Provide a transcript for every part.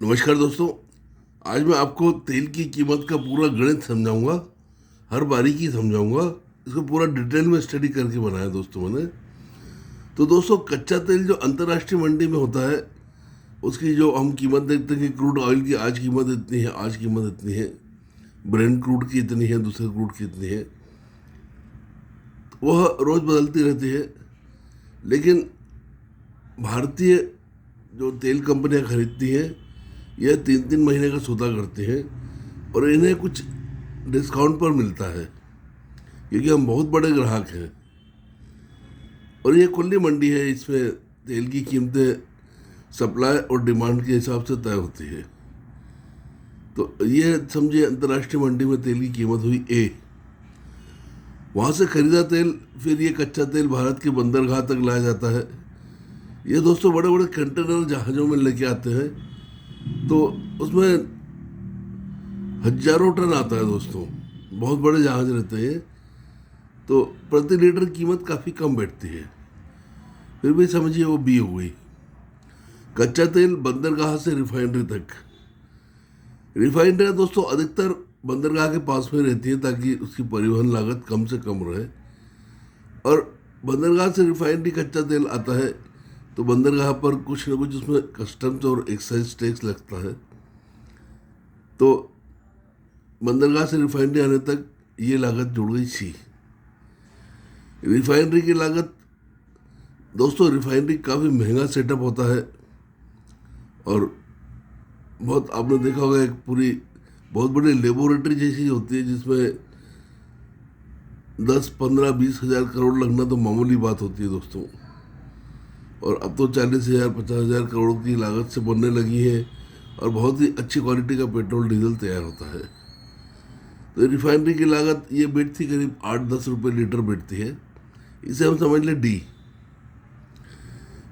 नमस्कार दोस्तों। आज मैं आपको तेल की कीमत का पूरा गणित समझाऊंगा, हर बारीकी समझाऊंगा। इसको पूरा डिटेल में स्टडी करके बनाया दोस्तों मैंने। तो दोस्तों, कच्चा तेल जो अंतर्राष्ट्रीय मंडी में होता है, उसकी जो हम कीमत देखते हैं कि क्रूड ऑयल की आज कीमत इतनी है, आज कीमत इतनी है, ब्रेंट क्रूड की इतनी है, दूसरे क्रूड की इतनी है, वह रोज़ बदलती रहती है। लेकिन भारतीय जो तेल कंपनियां खरीदती हैं, यह 3-3 महीने का सौदा करते हैं और इन्हें कुछ डिस्काउंट पर मिलता है, क्योंकि हम बहुत बड़े ग्राहक हैं। और ये खुली मंडी है, इसमें तेल की कीमतें सप्लाई और डिमांड के हिसाब से तय होती है। तो ये समझिए, अंतर्राष्ट्रीय मंडी में तेल की कीमत हुई ए। वहाँ से खरीदा तेल, फिर ये कच्चा तेल भारत के बंदरगाह तक लाया जाता है। ये दोस्तों बड़े बड़े कंटेनर जहाज़ों में लेके आते हैं, तो उसमें हजारों टन आता है दोस्तों। बहुत बड़े जहाज रहते हैं, तो प्रति लीटर कीमत काफ़ी कम बैठती है। फिर भी समझिए वो बी हो गई। कच्चा तेल बंदरगाह से रिफाइनरी तक। रिफाइनरी दोस्तों अधिकतर बंदरगाह के पास में रहती है, ताकि उसकी परिवहन लागत कम से कम रहे। और बंदरगाह से रिफाइनरी कच्चा तेल आता है, तो बंदरगाह पर कुछ न कुछ उसमें कस्टम्स और एक्साइज टैक्स लगता है। तो बंदरगाह से रिफाइनरी आने तक ये लागत जुड़ गई सी। रिफाइनरी की लागत दोस्तों, रिफाइनरी काफ़ी महंगा सेटअप होता है, और बहुत आपने देखा होगा, एक पूरी बहुत बड़ी लेबोरेटरी जैसी होती है, जिसमें 10-15-20 हज़ार करोड़ लगना तो मामूली बात होती है दोस्तों। और अब तो 40,000-50,000 करोड़ की लागत से बनने लगी है, और बहुत ही अच्छी क्वालिटी का पेट्रोल डीजल तैयार होता है। तो रिफाइनरी की लागत ये बैठती करीब 8-10 रुपये लीटर बैठती है। इसे हम समझ लें डी।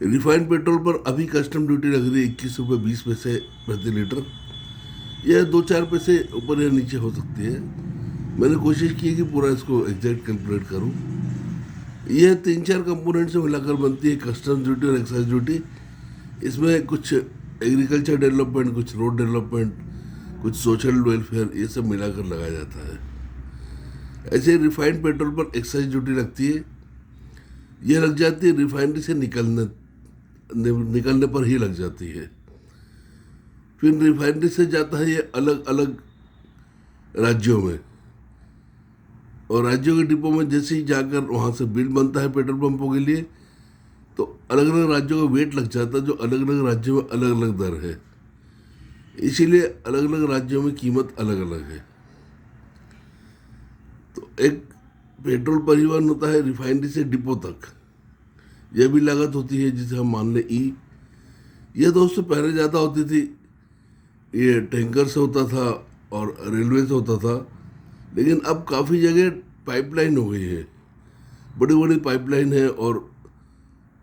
रिफाइंड पेट्रोल पर अभी कस्टम ड्यूटी लग रही है 21 रुपये 20 पैसे प्रति लीटर। यह 2-4 पैसे ऊपर या नीचे हो सकती है। मैंने कोशिश की है कि पूरा इसको एग्जैक्ट कैलकुलेट करूं। यह 3-4 कंपोनेंट से मिलाकर बनती है कस्टम ड्यूटी और एक्साइज ड्यूटी। इसमें कुछ एग्रीकल्चर डेवलपमेंट, कुछ रोड डेवलपमेंट, कुछ सोशल वेलफेयर, ये सब मिलाकर लगाया जाता है। ऐसे रिफाइंड पेट्रोल पर एक्साइज ड्यूटी लगती है। यह लग जाती है रिफाइनरी से निकलने पर ही लग जाती है। फिर रिफाइनरी से जाता है ये अलग अलग राज्यों में, और राज्यों के डिपो में जैसे ही जाकर वहाँ से बिल बनता है पेट्रोल पंपों के लिए, तो अलग अलग राज्यों का वेट लग जाता है, जो अलग अलग राज्यों में अलग अलग दर है। इसीलिए अलग अलग राज्यों में कीमत अलग अलग है। तो एक पेट्रोल परिवहन होता है रिफाइनरी से डिपो तक, यह भी लागत होती है, जिसे हम मान लें ई। यह दोस्तों पहले ज़्यादा होती थी, ये टैंकर से होता था और रेलवे से होता था। लेकिन अब काफ़ी जगह पाइपलाइन हो गई है, बड़ी बड़ी पाइपलाइन है, और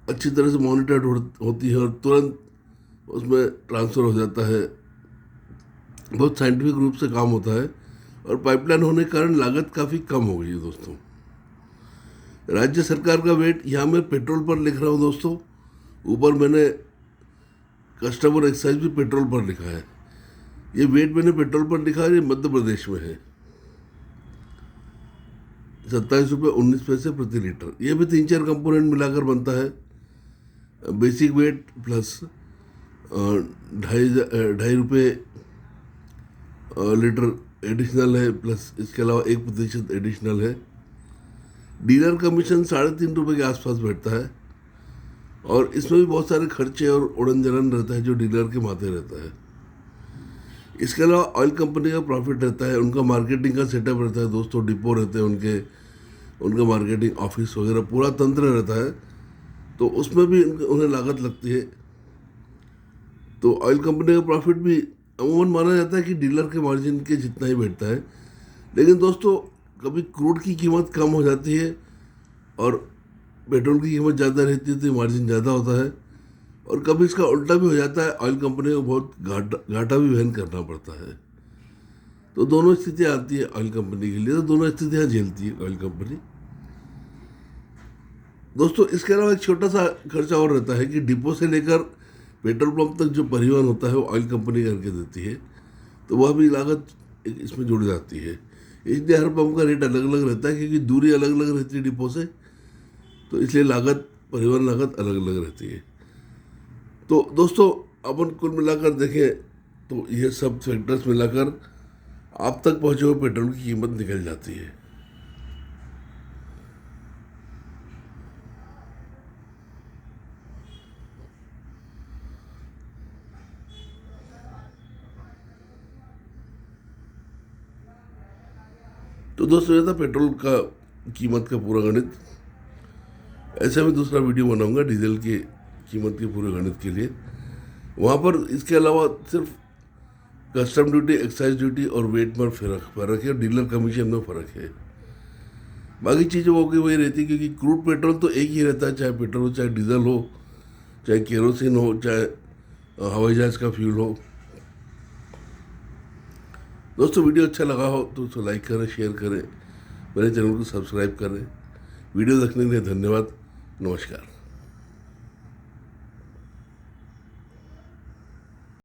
अच्छी तरह से मॉनिटर्ड होती है, और तुरंत उसमें ट्रांसफ़र हो जाता है। बहुत साइंटिफिक रूप से काम होता है, और पाइपलाइन होने के कारण लागत काफ़ी कम हो गई है दोस्तों। राज्य सरकार का वेट यहाँ मैं पेट्रोल पर लिख रहा हूँ दोस्तों। ऊपर मैंने कस्टम और एक्साइज भी पेट्रोल पर लिखा है। ये वेट मैंने पेट्रोल पर लिखा है, ये मध्य प्रदेश में है, 27 रुपये 19 पैसे प्रति लीटर। ये भी 3-4 कंपोनेंट मिलाकर बनता है। बेसिक वेट प्लस 2.5 रुपये लीटर एडिशनल है, प्लस इसके अलावा 1% एडिशनल है। डीलर कमीशन 3.5 रुपये के आसपास बैठता है, और इसमें भी बहुत सारे खर्चे और उड़न जलन रहता है, जो डीलर के माथे रहता है। इसके अलावा ऑयल कंपनी का प्रॉफिट रहता है, उनका मार्केटिंग का सेटअप रहता है दोस्तों, डिपो रहते हैं उनका मार्केटिंग ऑफिस वगैरह पूरा तंत्र रहता है, तो उसमें भी उन्हें लागत लगती है। तो ऑयल कंपनी का प्रॉफिट भी अमूमन माना जाता है कि डीलर के मार्जिन के जितना ही बैठता है। लेकिन दोस्तों, कभी क्रूड की कीमत कम हो जाती है और पेट्रोल की कीमत ज़्यादा रहती है, तो मार्जिन ज़्यादा होता है। और कभी इसका उल्टा भी हो जाता है, ऑयल कंपनी को बहुत घाटा भी वहन करना पड़ता है। तो दोनों स्थितियाँ आती है ऑयल कंपनी के लिए, तो दोनों स्थितियाँ झेलती है ऑयल कंपनी दोस्तों। इसके अलावा एक छोटा सा खर्चा और रहता है कि डिपो से लेकर पेट्रोल पंप तक जो परिवहन होता है वो ऑयल कंपनी करके देती है, तो वह भी लागत इसमें जुड़ जाती है। इसलिए हर पंप का रेट अलग अलग रहता है, क्योंकि दूरी अलग अलग रहती है डिपो से, तो इसलिए लागत, परिवहन लागत अलग अलग रहती है। तो दोस्तों, अपन कुल मिलाकर देखें तो ये सब फैक्टर्स मिलाकर आप तक पहुंचे हुए पेट्रोल की कीमत निकल जाती है। तो दोस्तों, ये था पेट्रोल का कीमत का पूरा गणित। ऐसे में दूसरा वीडियो बनाऊंगा डीजल की कीमत के पूरे गणित के लिए। वहाँ पर इसके अलावा सिर्फ कस्टम ड्यूटी, एक्साइज ड्यूटी और वेट में फ़र्क है, डीलर कमीशन में फ़र्क है। बाकी चीज़ें वो की वही रहती है, क्योंकि क्रूड पेट्रोल तो एक ही रहता है, चाहे पेट्रोल हो, चाहे डीजल हो, चाहे केरोसिन हो, चाहे हवाई जहाज़ का फ्यूल हो। दोस्तों, वीडियो अच्छा लगा हो तो उसको लाइक करें, शेयर करें, मेरे चैनल को सब्सक्राइब करें। वीडियो देखने के लिए धन्यवाद। नमस्कार।